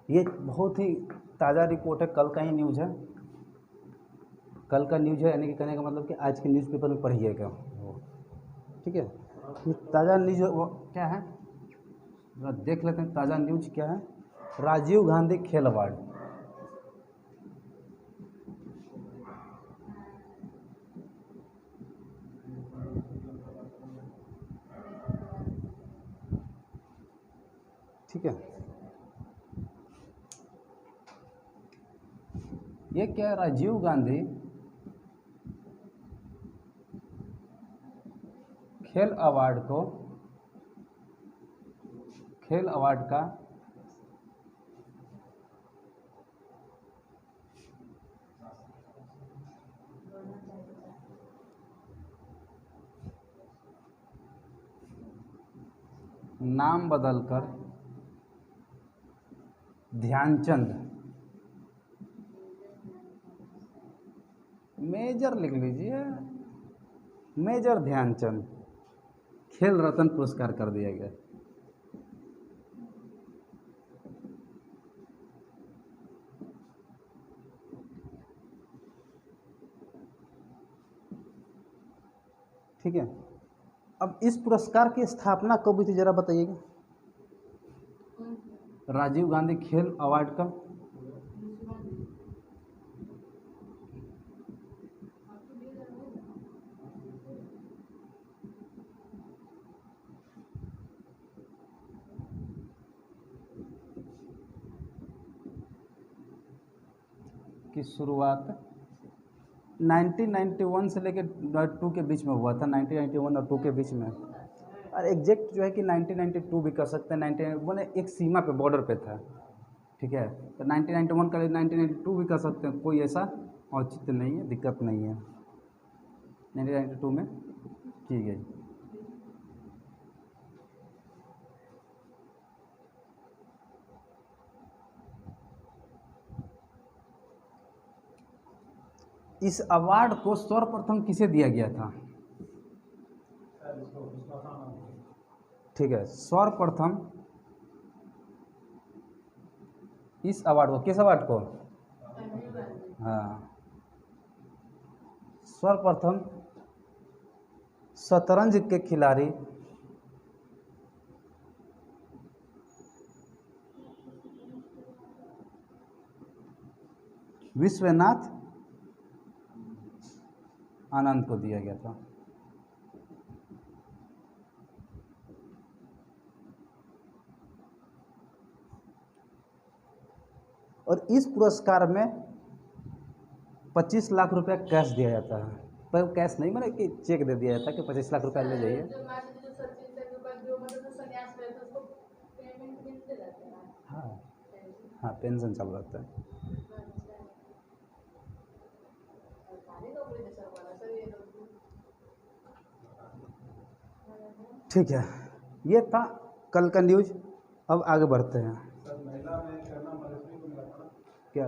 ये बहुत ही ताज़ा रिपोर्ट है, कल का ही न्यूज़ है, कल का न्यूज़ है, यानी कि कहने का मतलब कि आज के न्यूज़पेपर में पढ़िएगा वो, ठीक है। ये ताज़ा न्यूज़ वो क्या है, जरा देख लेते हैं ताज़ा न्यूज़ क्या है। राजीव गांधी खेल अवार्ड, ठीक है। ये क्या है, राजीव गांधी खेल अवार्ड को, खेल अवार्ड का नाम बदलकर ध्यानचंद, मेजर लिख लीजिए, मेजर ध्यानचंद खेल रत्न पुरस्कार कर दिया गया। ठीक है। अब इस पुरस्कार की स्थापना कब हुई थी जरा बताइएगा, राजीव गांधी खेल अवार्ड का। की शुरुआत 1991 से लेकर 2 के बीच में हुआ था, 1991 और 2 के बीच में। और एग्जैक्ट जो है कि 1992 भी कर सकते हैं, 1991 एक सीमा पे, बॉर्डर पे था, ठीक है। तो 1991 का 1992 भी कर सकते हैं, कोई ऐसा औचित्य नहीं है, दिक्कत नहीं है। 1992 में की गई। इस अवार्ड को सर्वप्रथम किसे दिया गया था, ठीक है, सर्वप्रथम इस अवार्ड को, किस अवार्ड को, हाँ, सर्वप्रथम शतरंज के खिलाड़ी विश्वनाथ आनंद को दिया गया था। और इस पुरस्कार में 25 लाख रुपया कैश दिया जाता है, पर कैश नहीं, मतलब कि चेक दे दिया जाता है कि 25 लाख रुपया ले जाइए। हाँ हाँ, पेंशन चल रहा था। ठीक है, ये था कल का न्यूज़। अब आगे बढ़ते हैं। क्या,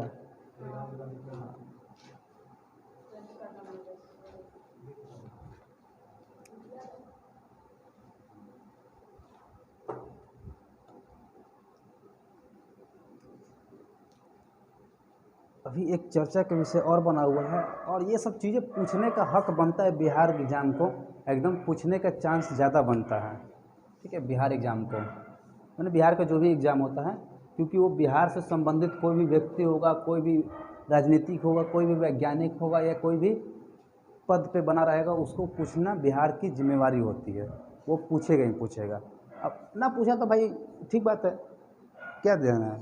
अभी एक चर्चा का विषय और बना हुआ है, और ये सब चीज़ें पूछने का हक बनता है बिहार एग्ज़ाम को, एकदम पूछने का चांस ज़्यादा बनता है, ठीक है, बिहार एग्ज़ाम को, मैंने बिहार का जो भी एग्ज़ाम होता है, क्योंकि वो बिहार से संबंधित कोई भी व्यक्ति होगा, कोई भी राजनीतिक होगा, कोई भी वैज्ञानिक होगा, या कोई भी पद पे बना रहेगा, उसको पूछना बिहार की जिम्मेवारी होती है, वो पूछेगा ही पूछेगा। अब ना पूछा तो भाई ठीक बात है, क्या देना है,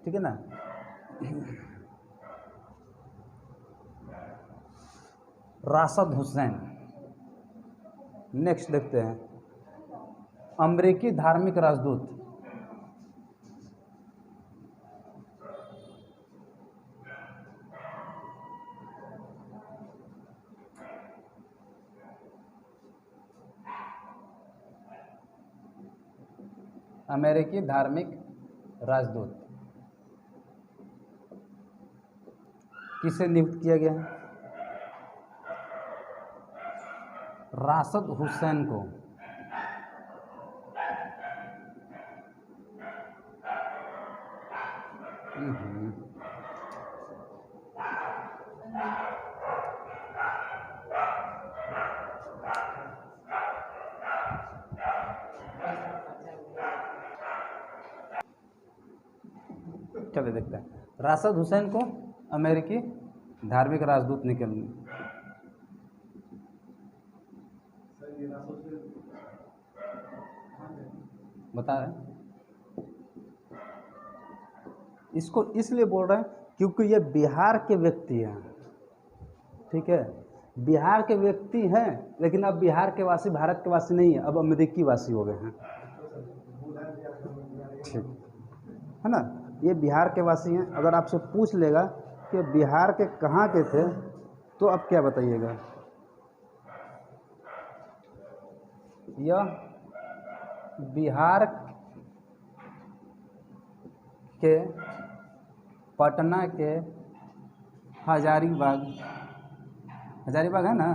ठीक है ना। राशिद हुसैन, नेक्स्ट देखते हैं, अमेरिकी धार्मिक राजदूत, अमेरिकी धार्मिक राजदूत किसे नियुक्त किया गया है, राशिद हुसैन को। हम्म, चलिए देखते हैं। राशिद हुसैन को अमेरिकी धार्मिक राजदूत निकल बता रहे हैं। इसको इसलिए बोल रहे हैं क्योंकि ये बिहार के व्यक्ति हैं, ठीक है, बिहार के व्यक्ति हैं, लेकिन अब बिहार के वासी भारत के वासी नहीं है, अब अमेरिकी वासी हो गए हैं, ठीक है ना। ये बिहार के वासी हैं। अगर आपसे पूछ लेगा कि बिहार के कहाँ के थे, तो अब क्या बताइएगा? यह बिहार के पटना के हजारीबाग, हजारीबाग है ना,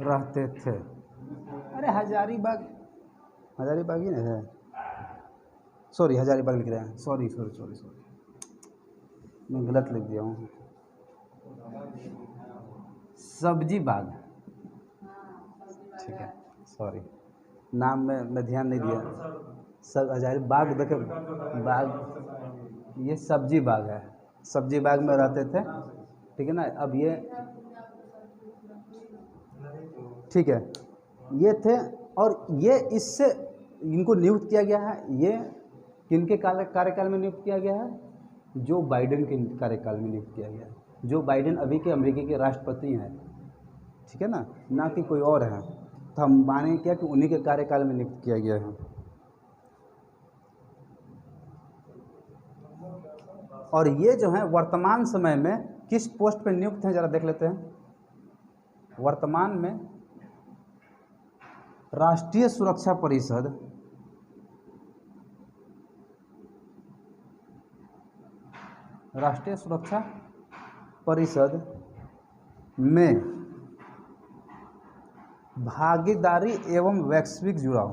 रहते थे। अरे हजारीबाग, हजारीबाग ही ना है, सॉरी हजारीबाग लिख रहे हैं, सॉरी सॉरी सॉरी सॉरी, मैं गलत लिख दिया हूँ, सब्जी बाग, ठीक है, सॉरी, नाम में मैं ध्यान नहीं दिया। सब हजारीबाग देखे बाग, ये सब्जी बाग है, सब्जी बाग में रहते थे, ठीक है ना। अब ये ठीक है, ये थे, और ये इससे इनको नियुक्त किया गया है, ये किनके कार्यकाल में नियुक्त किया गया है? जो बाइडेन के कार्यकाल में नियुक्त किया गया है। जो बाइडेन अभी के अमेरिका के राष्ट्रपति हैं, ठीक है ना कि कोई और है, तो हम मानेंगे क्या कि उन्हीं के कार्यकाल में नियुक्त किया गया है। और ये जो है वर्तमान समय में किस पोस्ट पे नियुक्त हैं, जरा देख लेते हैं। वर्तमान में राष्ट्रीय सुरक्षा परिषद, राष्ट्रीय सुरक्षा परिषद में भागीदारी एवं वैश्विक जुड़ाव,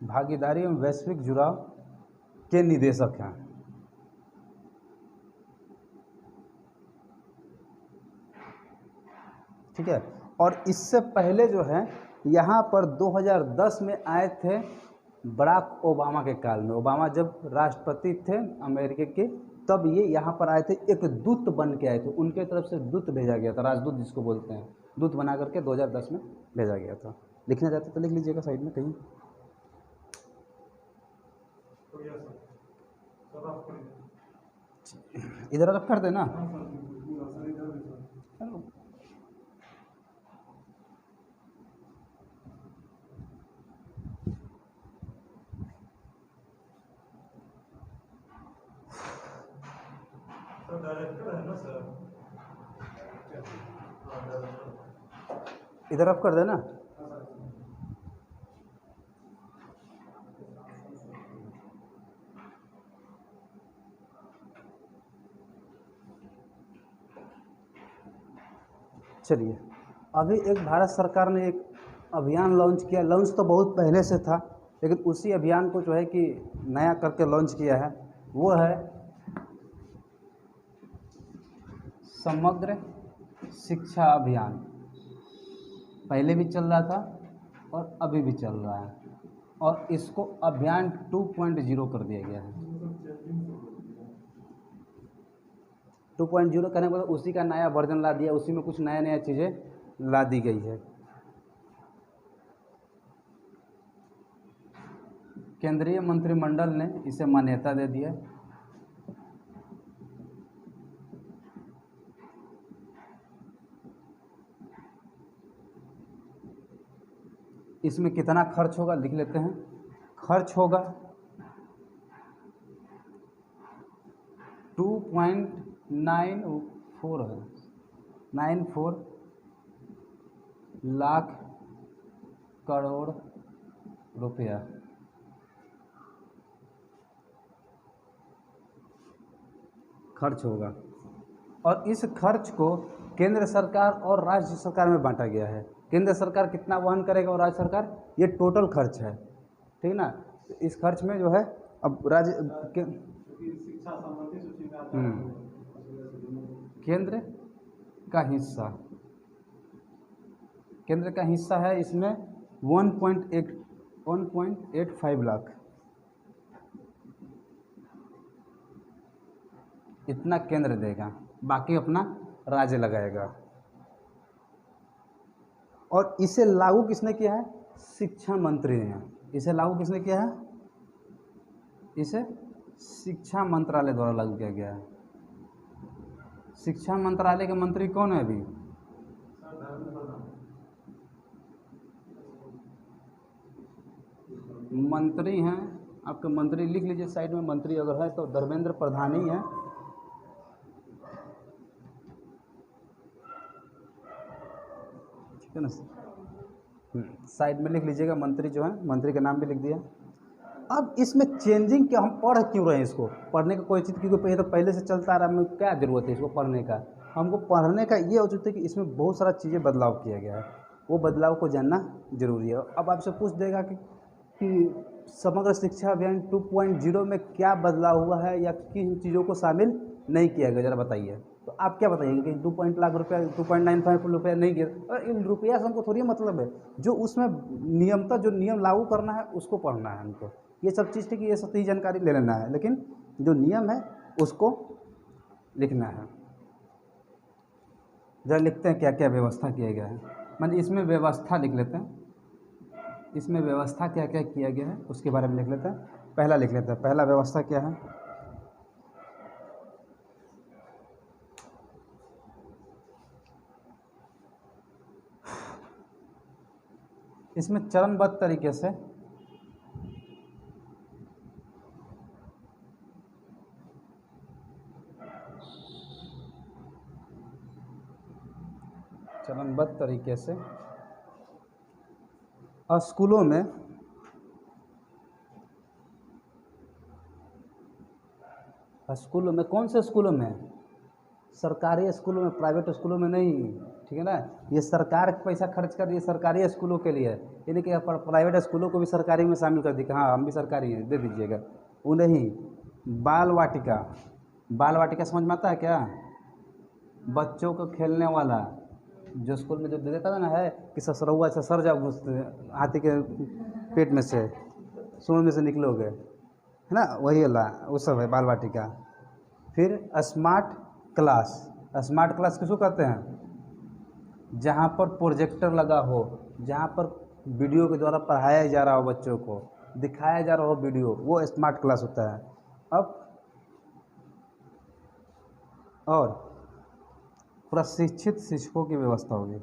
भागीदारी एवं वैश्विक जुड़ाव के निदेशक हैं। ठीक है, और इससे पहले जो है यहाँ पर 2010 में आए थे बराक ओबामा के काल में। ओबामा जब राष्ट्रपति थे अमेरिका के, तब ये यहाँ पर आए थे, एक दूत बन के आए थे, उनके तरफ से दूत भेजा गया था, राजदूत जिसको बोलते हैं, दूत बना करके 2010 में भेजा गया था। लिखना चाहते तो लिख लीजिएगा साइड में कहीं। इधर रख कर देना। इधर रफ कर देना। चलिए, अभी एक भारत सरकार ने एक अभियान लॉन्च किया। लॉन्च तो बहुत पहले से था, लेकिन उसी अभियान को जो है कि नया करके लॉन्च किया है, वो है समग्र शिक्षा अभियान। पहले भी चल रहा था और अभी भी चल रहा है, और इसको अभियान 2.0 कर दिया गया है। 2.0 करने के बाद उसी का नया वर्जन ला दिया, उसी में कुछ नया नया चीज़ें ला दी गई है। केंद्रीय मंत्रिमंडल ने इसे मान्यता दे दिया। इसमें कितना खर्च होगा लिख लेते हैं। खर्च होगा 2.94 लाख करोड़ रुपया खर्च होगा, और इस खर्च को केंद्र सरकार और राज्य सरकार में बांटा गया है। केंद्र सरकार कितना वहन करेगा और राज्य सरकार, ये टोटल खर्च है, ठीक ना। तो इस खर्च में जो है अब राज्य शिक्षा संबंधी केंद्र का हिस्सा, केंद्र का हिस्सा है इसमें 1.85 लाख, इतना केंद्र देगा, बाकी अपना राज्य लगाएगा। और इसे लागू किसने किया है, शिक्षा मंत्री ने। इसे लागू किसने किया है, इसे शिक्षा मंत्रालय द्वारा लागू किया गया है। शिक्षा मंत्रालय के मंत्री कौन है अभी, मंत्री हैं आपके, मंत्री लिख लीजिए साइड में, मंत्री अगर है तो धर्मेंद्र प्रधान ही है। ठीक है ना, साइड में लिख लीजिएगा, मंत्री जो है, मंत्री का नाम भी लिख दिया। अब इसमें चेंजिंग क्या, हम पढ़ क्यों रहे हैं इसको, पढ़ने का कोई चीज़, क्योंकि ये तो पहले से चलता आ रहा है, हमें क्या ज़रूरत है इसको पढ़ने का। हमको पढ़ने का ये औचित्य है कि इसमें बहुत सारा चीज़ें बदलाव किया गया है, वो बदलाव को जानना जरूरी है। अब आपसे पूछ देगा कि समग्र शिक्षा अभियान 2.0 में क्या बदलाव हुआ है या किन चीज़ों को शामिल नहीं किया गया, ज़रा बताइए। तो आप क्या बताइएगा कि 2 लाख रुपया, 2.95 रुपया नहीं गिर, और इन रुपया से हमको थोड़ी मतलब है, जो उसमें नियमता, जो नियम लागू करना है उसको पढ़ना है हमको। ये सब चीज़ थी कि ये सही जानकारी ले लेना है, लेकिन जो नियम है उसको लिखना है। जरा लिखते हैं क्या क्या व्यवस्था किया गया है, मैंने इसमें व्यवस्था लिख लेते हैं, इसमें व्यवस्था क्या क्या किया गया है उसके बारे में लिख लेते हैं। पहला लिख लेते हैं, पहला व्यवस्था क्या है, इसमें चरणबद्ध तरीके से स्कूलों में कौन से स्कूलों में, सरकारी स्कूलों में, प्राइवेट स्कूलों में नहीं, ठीक है ना। ये सरकार पैसा खर्च कर रही है सरकारी स्कूलों के लिए, यानी कि प्राइवेट स्कूलों को भी सरकारी में शामिल कर दी, हाँ हम भी सरकारी हैं दे दीजिएगा, वो नहीं। बाल वाटिका, बाल वाटिका समझ में आता है क्या, बच्चों को खेलने वाला, जो स्कूल में जो दे देता था ना, है कि ससुरौआ से सर जाओ हाथी के पेट में से, सूंड में से निकलोगे, है ना, वही अल्लाह वो सब है बाल वाटिका। फिर स्मार्ट क्लास, स्मार्ट क्लास किसको कहते हैं, जहाँ पर प्रोजेक्टर लगा हो, जहाँ पर वीडियो के द्वारा पढ़ाया जा रहा हो, बच्चों को दिखाया जा रहा हो वीडियो, वो स्मार्ट क्लास होता है। अब और प्रशिक्षित शिक्षकों की व्यवस्था होगी,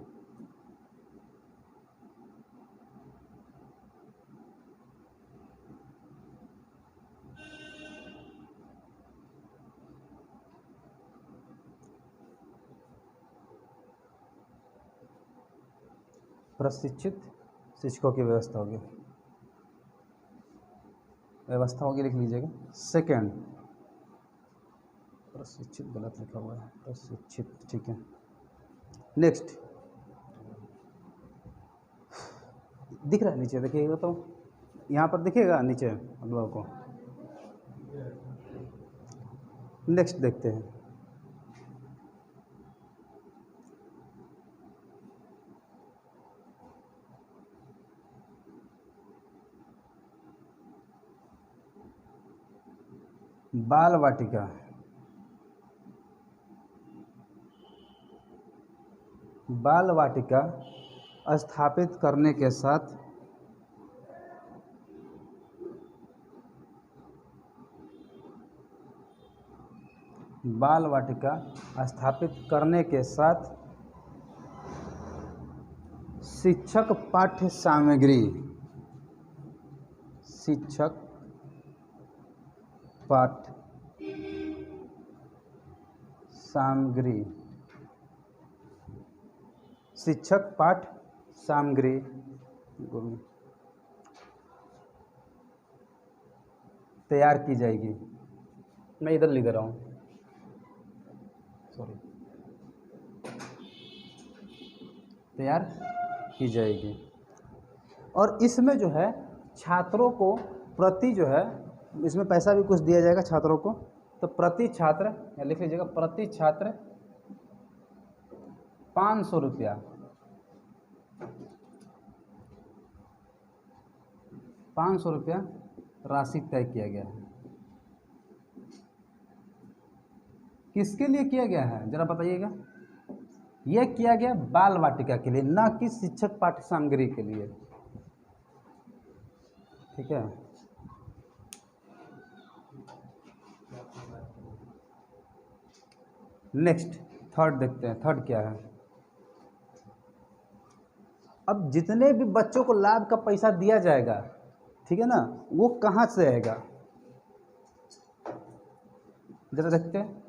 प्रशिक्षित शिक्षकों की व्यवस्था होगी, लिख लीजिएगा। सेकंड, प्रशिक्षित गलत लिखा हुआ है, प्रशिक्षित, ठीक है। नेक्स्ट, दिख रहा है नीचे, देखिएगा तो यहाँ पर दिखेगा नीचे हम लोगों को। नेक्स्ट देखते हैं, बाल वाटिका, बाल वाटिका स्थापित करने के साथ बाल वाटिका स्थापित करने के साथ शिक्षक पाठ्य सामग्री, शिक्षक पाठ्य सामग्री, शिक्षक पाठ्य सामग्री तैयार की जाएगी। मैं इधर लिख रहा हूँ, सॉरी, तैयार की जाएगी। और इसमें जो है छात्रों को प्रति जो है, इसमें पैसा भी कुछ दिया जाएगा छात्रों को, तो प्रति छात्र, या लिख लीजिएगा, प्रति छात्र 500 रुपया, 500 रुपया राशि तय किया गया है। किसके लिए किया गया है जरा बताइएगा? यह किया गया बाल वाटिका के लिए, न कि शिक्षक पाठ्य सामग्री के लिए। ठीक है, नेक्स्ट थर्ड देखते हैं, थर्ड क्या है। अब जितने भी बच्चों को लाभ का पैसा दिया जाएगा, ठीक है ना, वो कहाँ से आएगा जरा देखते हैं।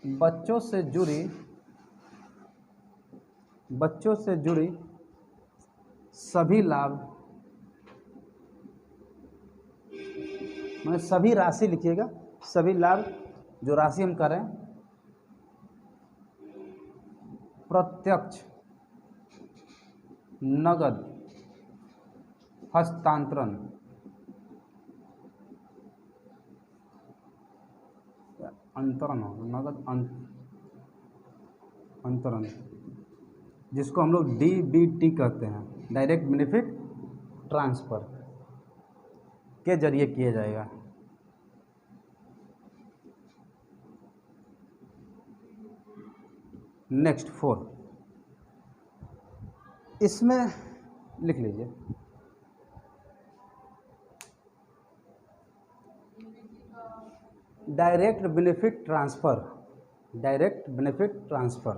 बच्चों से जुड़ी सभी लाभ, मैंने सभी राशि लिखिएगा, सभी लाभ जो राशि हम करें, प्रत्यक्ष नगद हस्तांतरण, अंतरण, नगद अंतरण, जिसको हम लोग DBT कहते हैं, डायरेक्ट बेनिफिट ट्रांसफ़र, के जरिए किया जाएगा। नेक्स्ट 4, इसमें लिख लीजिए, direct benefit transfer, direct benefit transfer.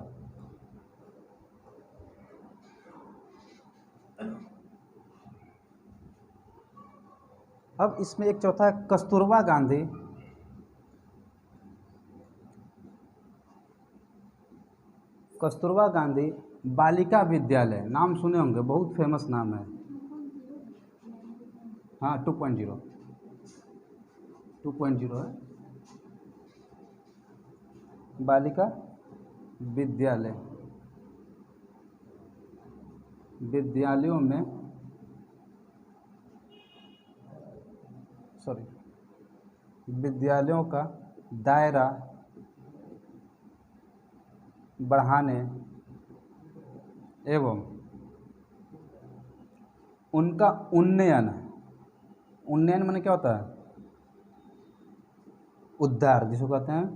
अब इसमें एक चौथा है कस्तूरबा गांधी बालिका विद्यालय, नाम सुने होंगे, बहुत फेमस नाम है। हाँ, 2.0 है, बालिका विद्यालय, विद्यालयों में, सॉरी, विद्यालयों का दायरा बढ़ाने एवं उनका उन्नयन माने क्या होता है? उद्धार जिसको कहते हैं,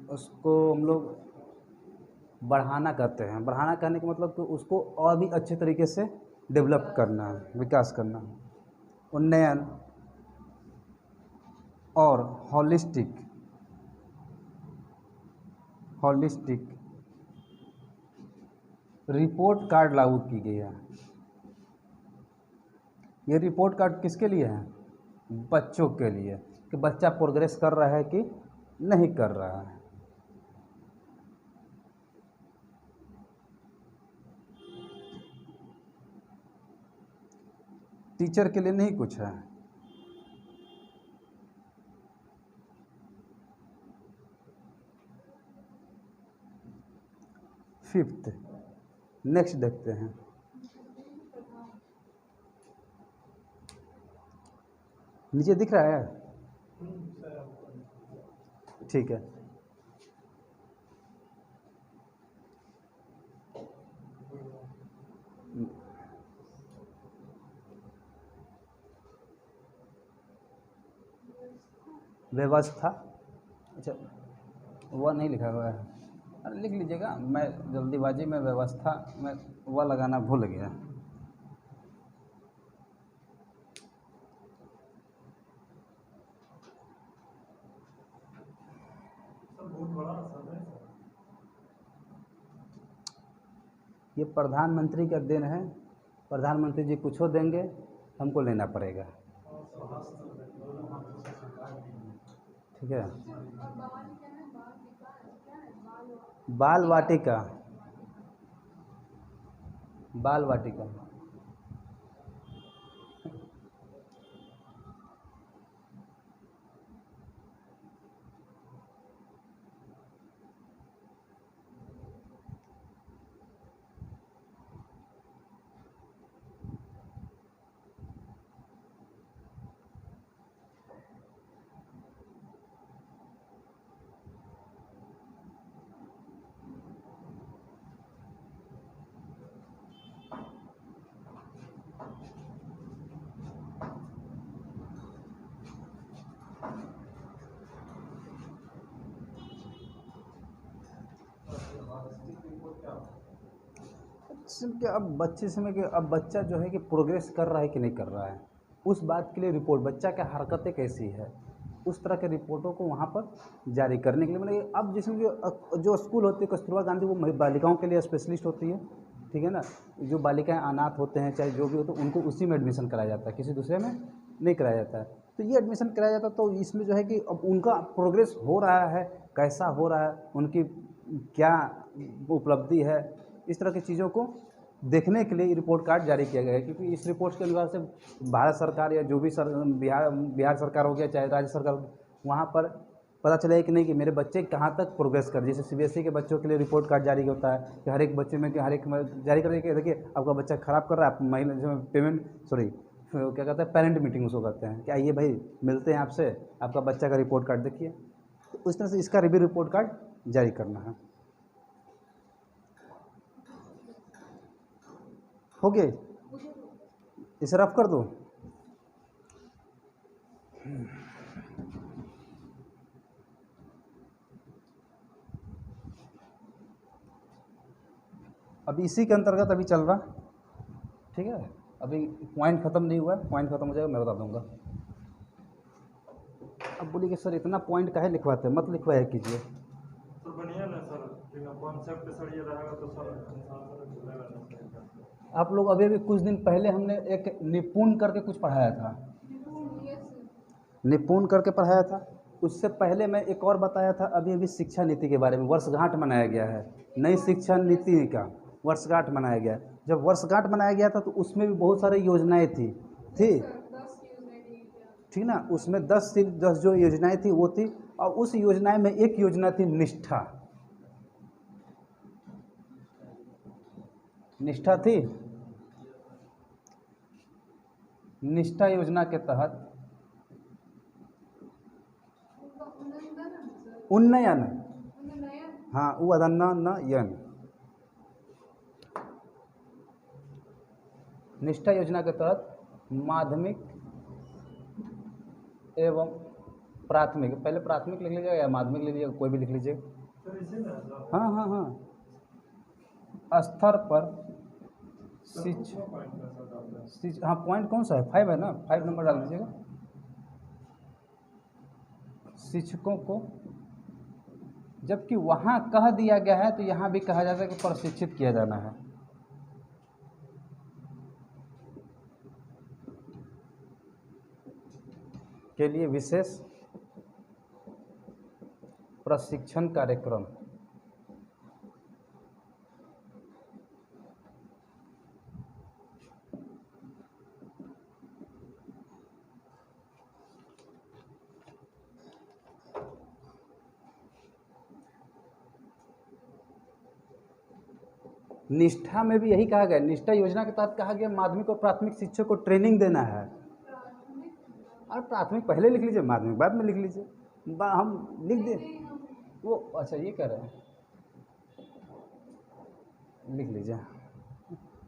उसको हम लोग बढ़ाना कहते हैं। बढ़ाना कहने का मतलब कि उसको और भी अच्छे तरीके से डेवलप करना है, विकास करना है। उन्नयन और हॉलिस्टिक रिपोर्ट कार्ड लागू की गई है। ये रिपोर्ट कार्ड किसके लिए है? बच्चों के लिए, कि बच्चा प्रोग्रेस कर रहा है कि नहीं कर रहा है। टीचर के लिए नहीं कुछ है। फिफ्थ, नेक्स्ट देखते हैं। नीचे दिख रहा है? ठीक है, व्यवस्था, अच्छा वह नहीं लिखा हुआ है, अरे लिख लीजिएगा, मैं जल्दीबाजी में व्यवस्था में वह लगाना भूल गया। ये प्रधानमंत्री का देन है, प्रधानमंत्री जी कुछ हो देंगे, हमको लेना पड़ेगा। ठीक है, बाल वाटिका, कि अब बच्चे समय कि अब बच्चा जो है कि प्रोग्रेस कर रहा है कि नहीं कर रहा है, उस बात के लिए रिपोर्ट, बच्चा क्या हरकतें कैसी है, उस तरह के रिपोर्टों को वहाँ पर जारी करने के लिए मतलब अब जिसमें जो स्कूल होती है कस्तूरबा गांधी, वो बालिकाओं के लिए स्पेशलिस्ट होती है, ठीक है ना। जो बालिकाएं अनाथ होते हैं चाहे जो भी होते हैं उनको उसी में एडमिशन कराया जाता है, किसी दूसरे में नहीं कराया जाता है। तो ये एडमिशन कराया जाता है, तो इसमें जो है कि अब उनका प्रोग्रेस हो रहा है, कैसा हो रहा है, उनकी क्या उपलब्धि है, इस तरह की चीज़ों को देखने के लिए रिपोर्ट कार्ड जारी किया गया है। क्योंकि इस रिपोर्ट के अनुसार से भारत सरकार या जो भी बिहार सरकार हो गया चाहे राज्य सरकार, वहाँ पर पता चले कि नहीं कि मेरे बच्चे कहाँ तक प्रोग्रेस कर। जैसे सीबीएसई के बच्चों के लिए रिपोर्ट कार्ड जारी होता है कि हर एक बच्चे में कि हर एक जारी करके कि देखिए आपका बच्चा खराब कर रहा है, आप महीने पेमेंट क्या कहते हैं पेरेंट मीटिंग उसको कहते हैं कि आइए भाई मिलते हैं आपसे, आपका बच्चा का रिपोर्ट कार्ड देखिए। तो उस तरह से इसका रिव्यू रिपोर्ट कार्ड जारी करना है। हो गए, इसे रफ कर दो। अभी इसी के अंतर्गत अभी चल रहा, ठीक है। अभी पॉइंट ख़त्म नहीं हुआ है, पॉइंट ख़त्म हो जाएगा मैं बता दूंगा। अब बोलिए कि सर इतना पॉइंट काहे लिखवाते हैं, मत लिखवाया कीजिए। तो बढ़िया ना सर, कॉन्सेप्ट सर ये रहेगा तो सर आप लोग अभी कुछ दिन पहले हमने एक निपुण करके कुछ पढ़ाया था, निपुण करके पढ़ाया था। उससे पहले मैं एक और बताया था अभी शिक्षा नीति के बारे में, वर्षगांठ मनाया गया है, नई शिक्षा नीति का वर्षगांठ मनाया गया। जब वर्षगांठ मनाया गया था तो उसमें भी बहुत सारी योजनाएं थी, ठीक ना। उसमें 10 जो योजनाएं थी वो थी, और उस योजनाएं में एक योजना थी निष्ठा, निष्ठा थी। निष्ठा योजना के तहत उन्नयन, हाँ उन्नयन, निष्ठा योजना के तहत माध्यमिक एवं प्राथमिक, पहले प्राथमिक लिख लीजिएगा या माध्यमिक लिख लीजिएगा, कोई भी लिख लीजिएगा। हाँ हाँ हाँ, स्तर पर हाँ पॉइंट कौन सा है, 5 है ना, 5 नंबर डाल दीजिएगा। शिक्षकों को, जबकि वहाँ कह दिया गया है तो यहाँ भी कहा जाता है कि प्रशिक्षित किया जाना है। के लिए विशेष प्रशिक्षण कार्यक्रम, निष्ठा में भी यही कहा गया, निष्ठा योजना के तहत कहा गया माध्यमिक और प्राथमिक शिक्षक को ट्रेनिंग देना है। और प्राथमिक पहले लिख लीजिए, माध्यमिक बाद में लिख लीजिए, हम लिख दें वो। अच्छा ये कह रहे हैं, लिख लीजिए,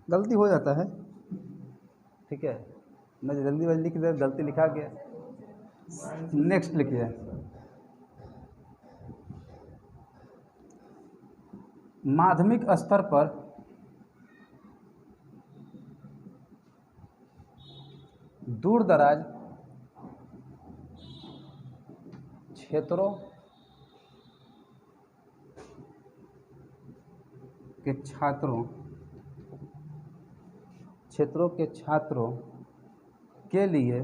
गलती हो जाता है, ठीक है। मैं जल्दी लिख दे, गलती लिखा गया। नेक्स्ट लिखिए, माध्यमिक स्तर पर दूर दराज क्षेत्रों के छात्रों के लिए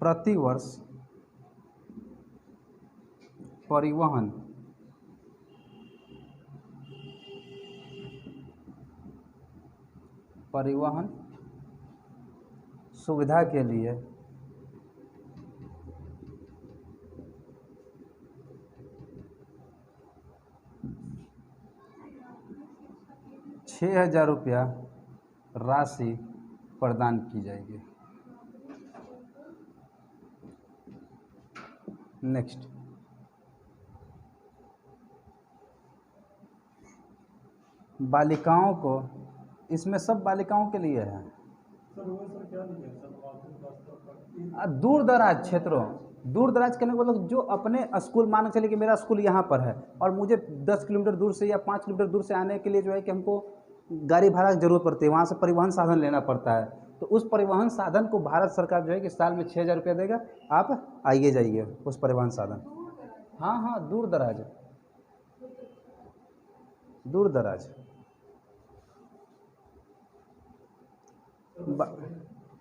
प्रतिवर्ष परिवहन सुविधा के लिए 6,000 रुपया राशि प्रदान की जाएगी। नेक्स्ट, बालिकाओं को, इसमें सब बालिकाओं के लिए है। सर वो सर क्या लिखे सर, दूर दराज क्षेत्रों, दूर दराज करने का मतलब जो अपने स्कूल, मान के चलिए कि मेरा स्कूल यहाँ पर है और मुझे 10 किलोमीटर दूर से या 5 किलोमीटर दूर से आने के लिए जो है कि हमको गाड़ी भाड़ा की ज़रूरत पड़ती है, वहाँ से परिवहन साधन लेना पड़ता है। तो उस परिवहन साधन को भारत सरकार जो है कि साल में 6,000 रुपया देगा, आप आइए जाइए उस परिवहन साधन। हाँ हाँ, दूर दराज, दूर दराज।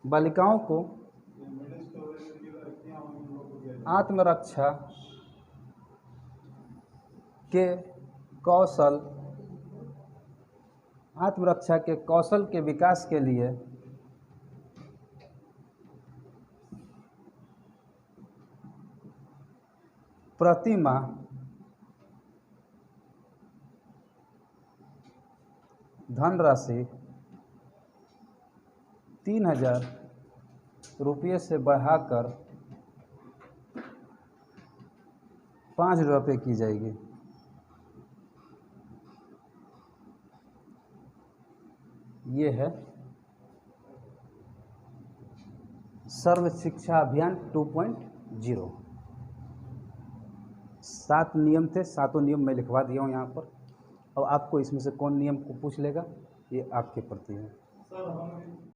बालिकाओं को आत्मरक्षा के कौशल, आत्मरक्षा के कौशल के विकास के लिए प्रति माह धनराशि 3,000 रुपये से बढ़ाकर 5,000 रुपये की जाएगी। ये है सर्व शिक्षा अभियान 2.0। 7 नियम थे, 7 नियम मैं लिखवा दिया हूँ यहाँ पर। अब आपको इसमें से कौन नियम को पूछ लेगा, ये आपके प्रति है। सर हम